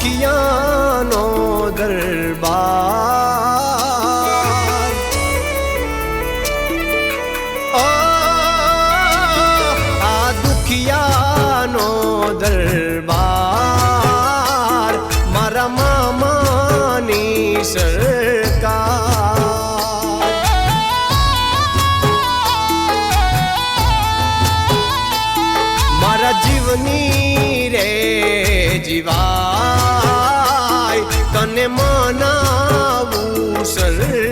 દુખિયાનો દરબાર આ દુખિયાનો દરબાર મારા મામાની સરકાર મારા જીવની રે જીવાય તને મનાવું સરકાર